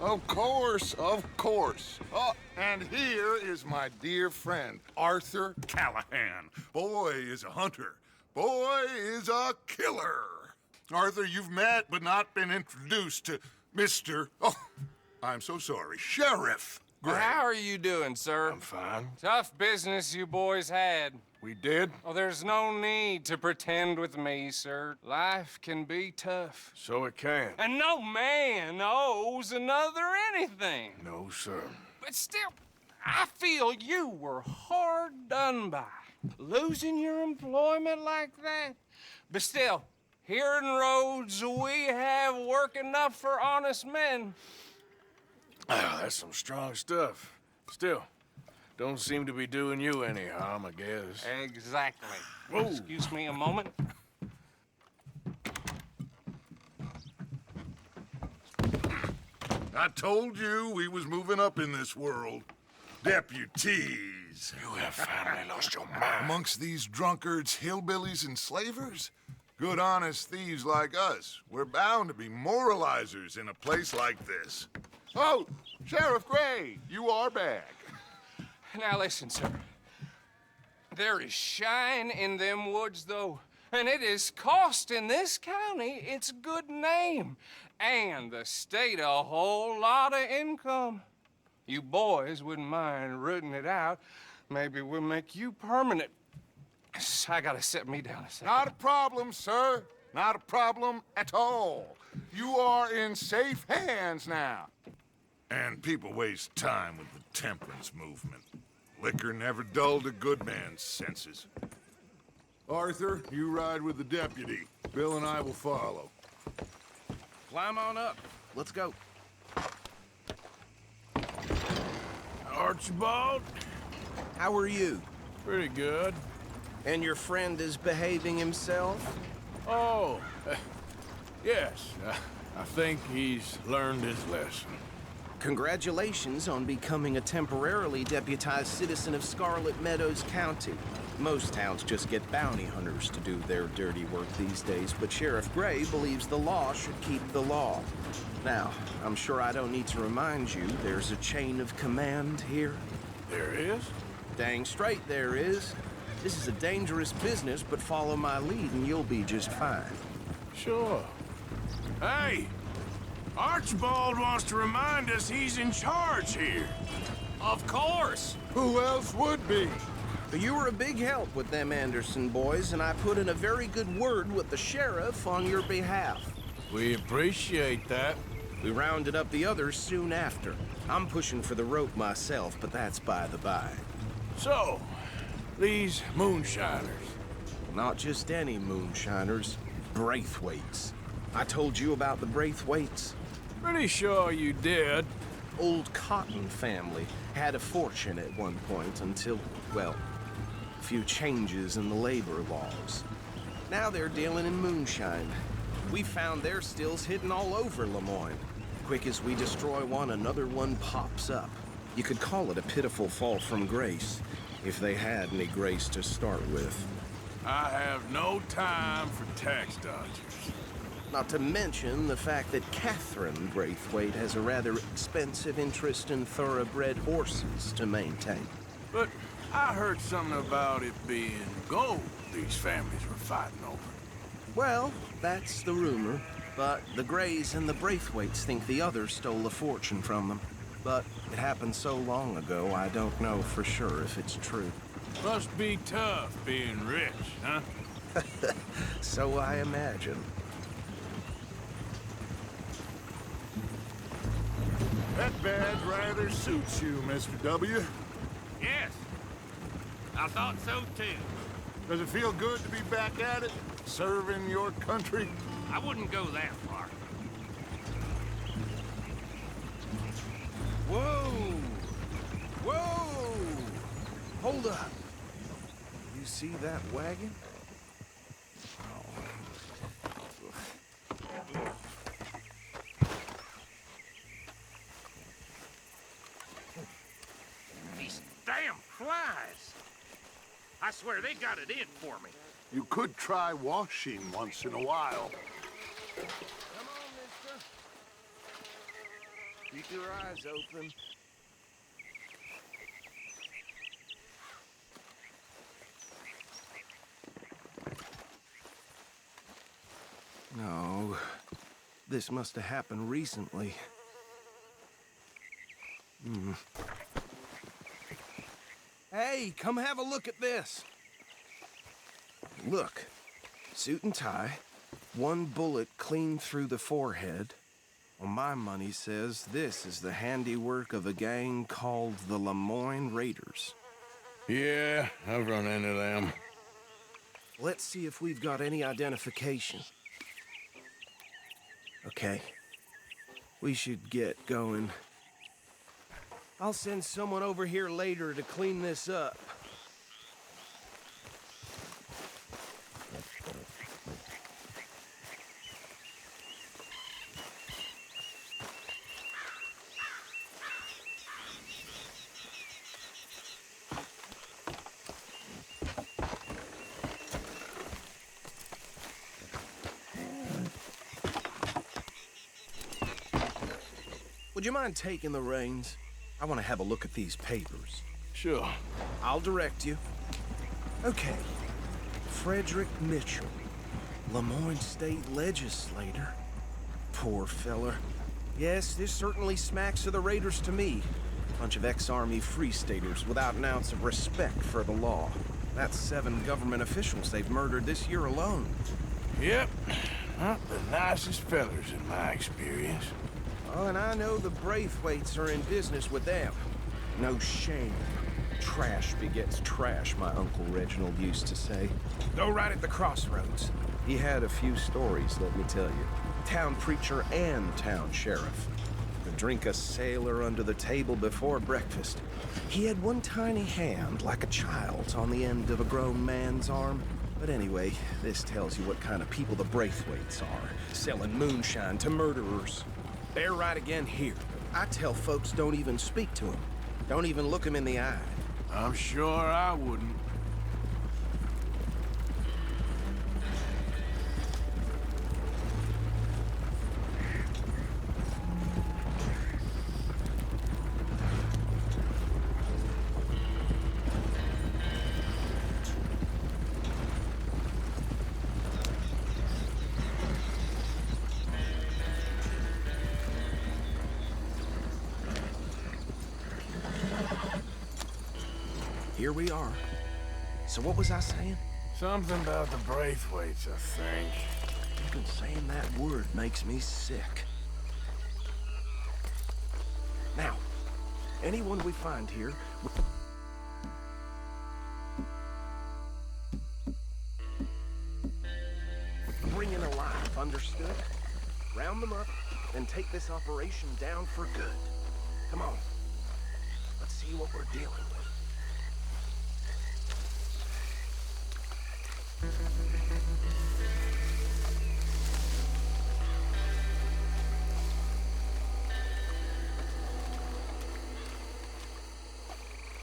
Of course, of course. Oh, and here is my dear friend, Arthur Callahan. Boy is a hunter. Boy is a killer. Arthur, you've met but not been introduced to Mr. Oh, I'm so sorry, Sheriff Gray. How are you doing, sir? I'm fine. Tough business you boys had. We did? Oh, there's no need to pretend with me, sir. Life can be tough. So it can. And no man owes another anything. No, sir. But still, I feel you were hard done by. Losing your employment like that. But still, here in Rhodes, we have work enough for honest men. Oh, that's some strong stuff. Still, don't seem to be doing you any harm, I guess. Exactly. Whoa. Excuse me a moment. I told you we was moving up in this world. Deputies. You have finally lost your mind. Amongst these drunkards, hillbillies, and slavers? Good, honest thieves like us. We're bound to be moralizers in a place like this. Oh, Sheriff Gray, you are back. Now listen, sir. There is shine in them woods, though, and it is costing this county its good name and the state a whole lot of income. You boys wouldn't mind rooting it out. Maybe we'll make you permanent. I gotta set me down a second. Not a problem, sir. Not a problem at all. You are in safe hands now. And people waste time with the temperance movement. Liquor never dulled a good man's senses. Arthur, you ride with the deputy. Bill and I will follow. Climb on up. Let's go. Archibald? How are you? Pretty good. And your friend is behaving himself? Oh, yes. I think he's learned his lesson. Congratulations on becoming a temporarily deputized citizen of Scarlet Meadows County. Most towns just get bounty hunters to do their dirty work these days, but Sheriff Gray believes the law should keep the law. Now, I'm sure I don't need to remind you there's a chain of command here. There is? Dang straight there is. This is a dangerous business, but follow my lead and you'll be just fine. Sure. Hey! Archibald wants to remind us he's in charge here. Of course. Who else would be? You were a big help with them Anderson boys, and I put in a very good word with the sheriff on your behalf. We appreciate that. We rounded up the others soon after. I'm pushing for the rope myself, but that's by the by. So, these moonshiners. Not just any moonshiners, Braithwaites. I told you about the Braithwaites. Pretty sure you did. Old Cotton family had a fortune at one point until, well, a few changes in the labor laws. Now they're dealing in moonshine. We found their stills hidden all over Lemoyne. Quick as we destroy one, another one pops up. You could call it a pitiful fall from grace, if they had any grace to start with. I have no time for tax dodgers. Not to mention the fact that Catherine Braithwaite has a rather expensive interest in thoroughbred horses to maintain. But I heard something about it being gold these families were fighting over. Well, that's the rumor. But the Grays and the Braithwaites think the others stole a fortune from them. But it happened so long ago, I don't know for sure if it's true. Must be tough being rich, huh? So I imagine. That badge rather suits you, Mr. W. Yes. I thought so, too. Does it feel good to be back at it, serving your country? I wouldn't go that far. Whoa! Whoa! Hold up. You see that wagon? These damn flies. I swear they got it in for me. You could try washing once in a while. Come on, mister. Be Keep your eyes open. No, this must have happened recently. Hey, come have a look at this. Look, suit and tie, one bullet clean through the forehead. Well, my money says this is the handiwork of a gang called the Lemoyne Raiders. Yeah, I've run into them. Let's see if we've got any identification. Okay, we should get going. I'll send someone over here later to clean this up. Would you mind taking the reins? I want to have a look at these papers. Sure. I'll direct you. Okay. Frederick Mitchell, Lemoyne State Legislator. Poor feller. Yes, this certainly smacks of the Raiders to me. Bunch of ex-Army Free Staters without an ounce of respect for the law. That's 7 government officials they've murdered this year alone. Yep. Not the nicest fellers in my experience. Oh, and I know the Braithwaites are in business with them. No shame. Trash begets trash, my Uncle Reginald used to say. Go right at the crossroads. He had a few stories, let me tell you. Town preacher and town sheriff. Could drink a sailor under the table before breakfast. He had one tiny hand, like a child's, on the end of a grown man's arm. But anyway, this tells you what kind of people the Braithwaites are. Selling moonshine to murderers. They're right again here. I tell folks don't even speak to them. Don't even look them in the eye. I'm sure I wouldn't. Here we are. So what was I saying? Something about the Braithwaites, I think. Even saying that word makes me sick. Now, anyone we find here... bring in alive, understood? Round them up, then take this operation down for good. Come on. Let's see what we're dealing with.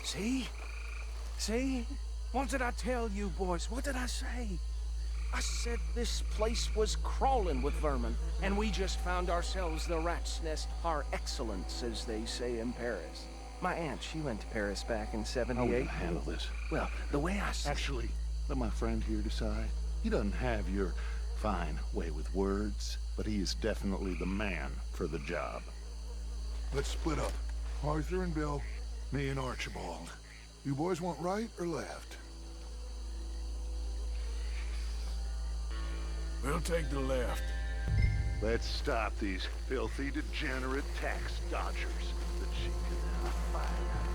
See? See? What did I tell you, boys? What did I say? I said this place was crawling with vermin, and we just found ourselves the rat's nest par excellence, as they say in Paris. My aunt, she went to Paris back in '78. How are we gonna handle this? Well, the way I see... Actually, let my friend here decide. He doesn't have your fine way with words, but he is definitely the man for the job. Let's split up. Arthur and Bill, me and Archibald. You boys want right or left? We'll take the left. Let's stop these filthy, degenerate tax dodgers. The chief can now find out.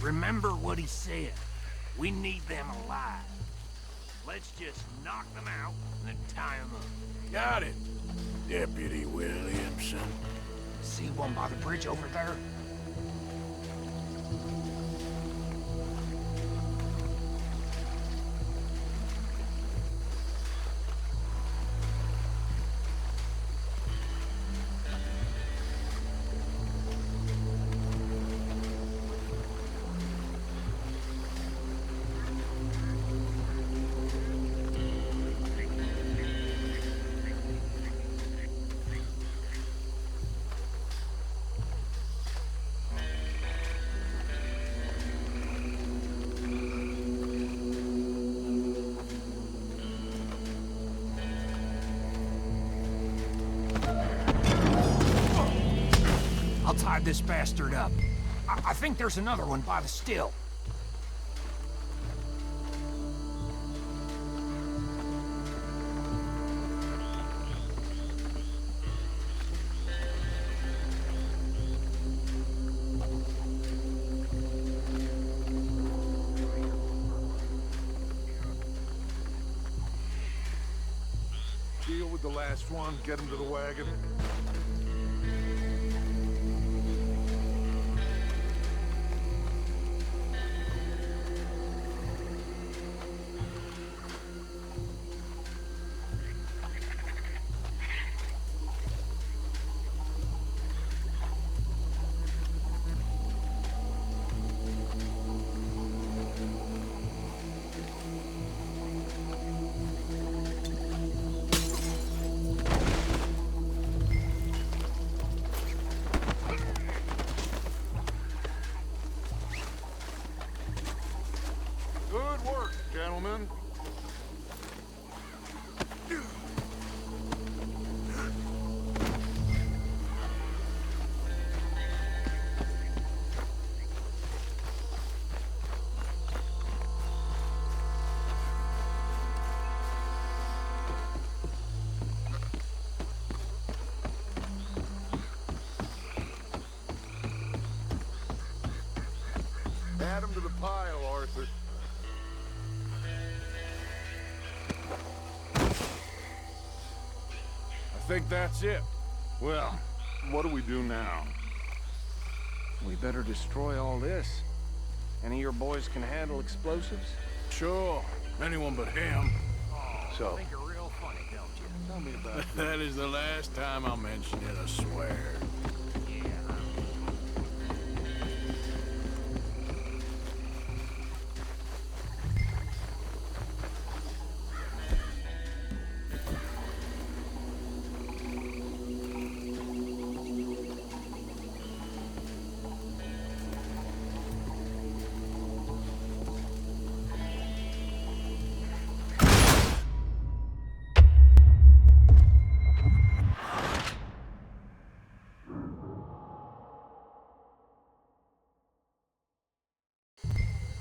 Remember what he said. We need them alive. Let's just knock them out and then tie them up. Got it, Deputy Williamson. See one by the bridge over there? I'll tie this bastard up. I think there's another one by the still. Deal with the last one, get him to the wagon. Good work, gentlemen. Add him to the pile, Arthur. I think that's it. Well, what do we do now? We better destroy all this. Any of your boys can handle explosives? Sure. Anyone but him. So, I think you're real funny, don't you? tell me about That is the last time I'll mention it, I swear. Yeah.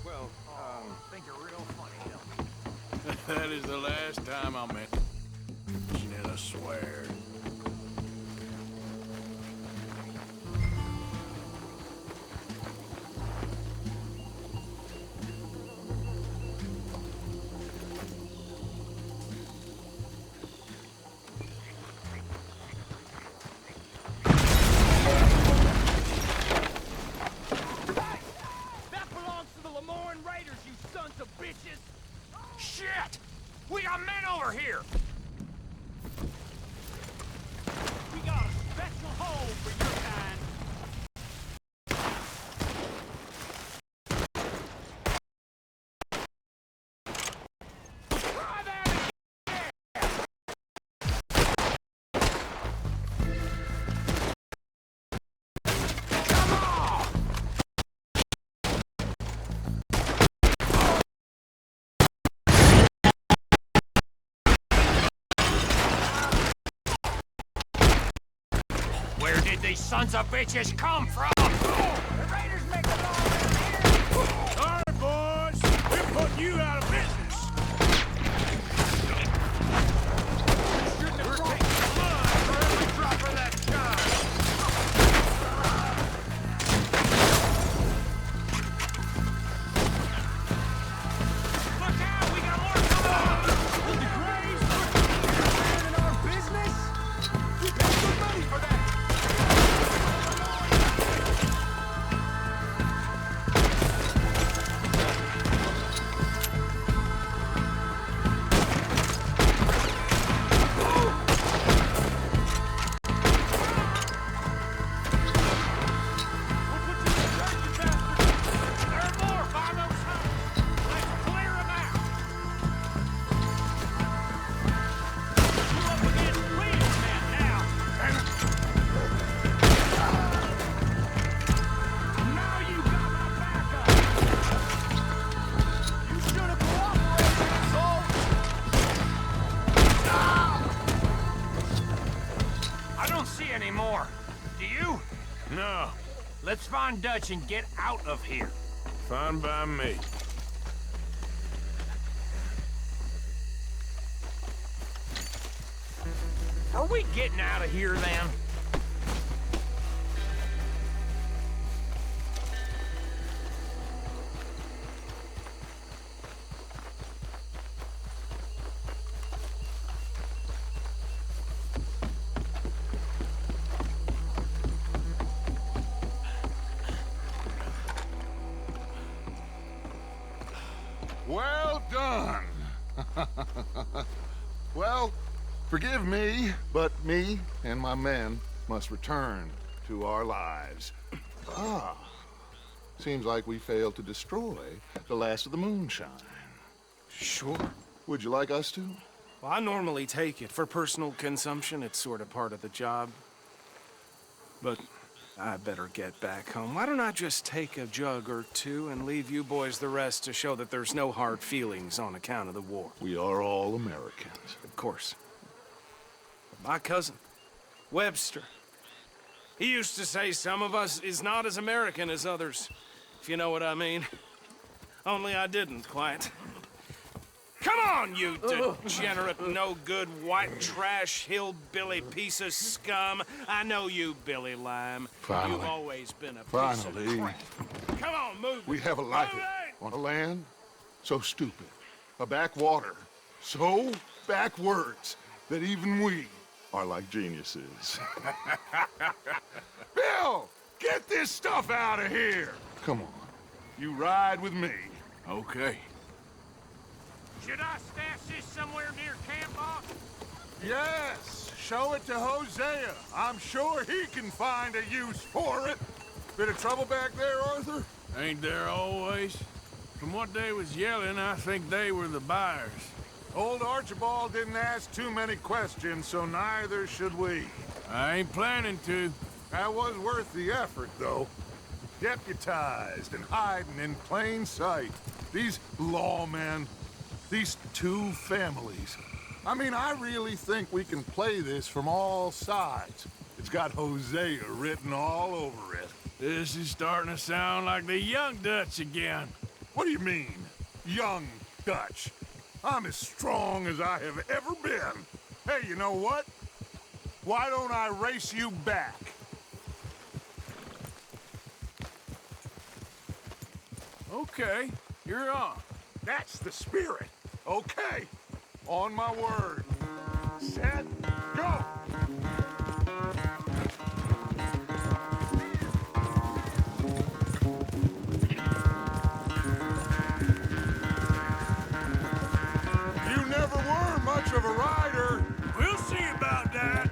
Well, I think you're real funny, don't you? That is the last time I'll mention it, I swear. That belongs to the Lemoyne Raiders, you sons of bitches! Shit! We got men over here! We got a special hole for your kind. Try that again! Come on! Where did these sons of bitches come from? The Raiders make the law around here! All right, boys. We're putting you out of business. We're taking blood for every drop of that shine! Look out! We got more coming! The Grays put in our business? We paid good money for that! anymore. Do you? No, Let's find Dutch and get out of here. fine by me. Are we getting out of here then? Well done. Well, forgive me, but me and my men must return to our lives. Ah, seems like we failed to destroy the last of the moonshine. Sure. Would you like us to? Well, I normally take it. For personal consumption, it's sort of part of the job. But I better get back home. Why don't I just take a jug or two and leave you boys the rest to show that there's no hard feelings on account of the war? We are all Americans. Of course. My cousin, Webster, he used to say some of us is not as American as others, if you know what I mean. Only I didn't quite. Come on, you degenerate, no-good, white trash, hillbilly piece of scum. I know you, Billy Lime. Finally. You've always been a piece Finally. of crap. Come on, move. We have a life Move it! on a land so stupid, a backwater so backwards that even we are like geniuses. Bill, get this stuff out of here! Come on, you ride with me. Okay. Should I stash this somewhere near camp, boss? Yes, show it to Hosea. I'm sure he can find a use for it. Bit of trouble back there, Arthur? Ain't there always? From what they was yelling, I think they were the buyers. Old Archibald didn't ask too many questions, so neither should we. I ain't planning to. That was worth the effort, though. Deputized and hiding in plain sight. These lawmen, these two families. I mean, I really think we can play this from all sides. It's got Hosea written all over it. This is starting to sound like the young Dutch again. What do you mean, young Dutch? I'm as strong as I have ever been. Hey, you know what? Why don't I race you back? Okay, you're on. That's the spirit. Okay. On my word. Set, go! You never were much of a rider. We'll see about that.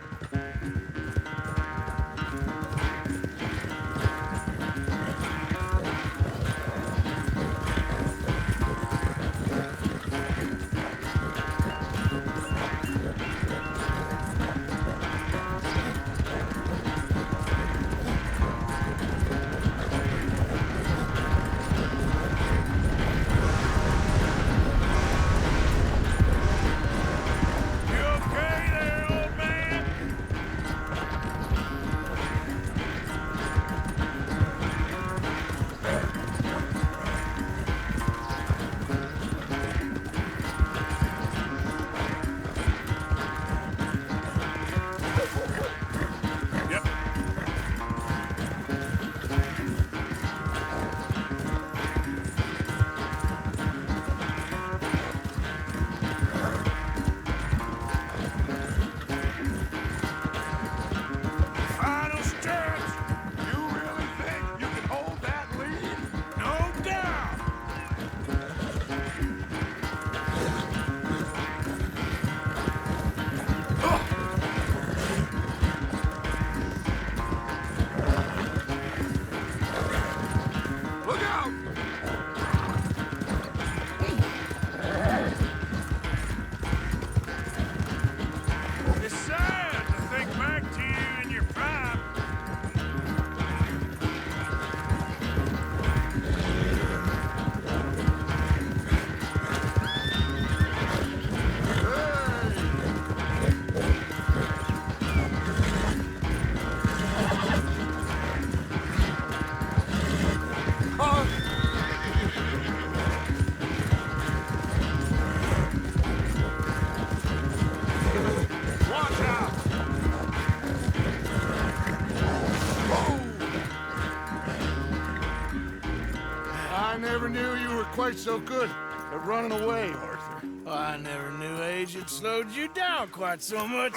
quite so good at running away, Arthur. Oh, I never knew age had slowed you down quite so much.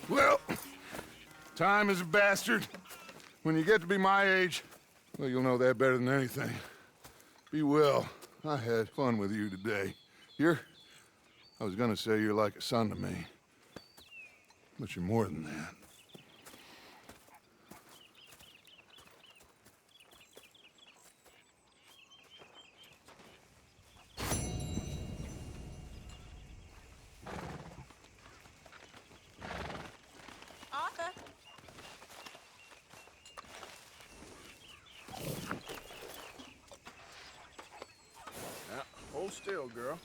Well, time is a bastard. When you get to be my age, well, you'll know that better than anything. Be well. I had fun with you today. I was gonna say you're like a son to me. But you're more than that. Arthur. Hold still, girl.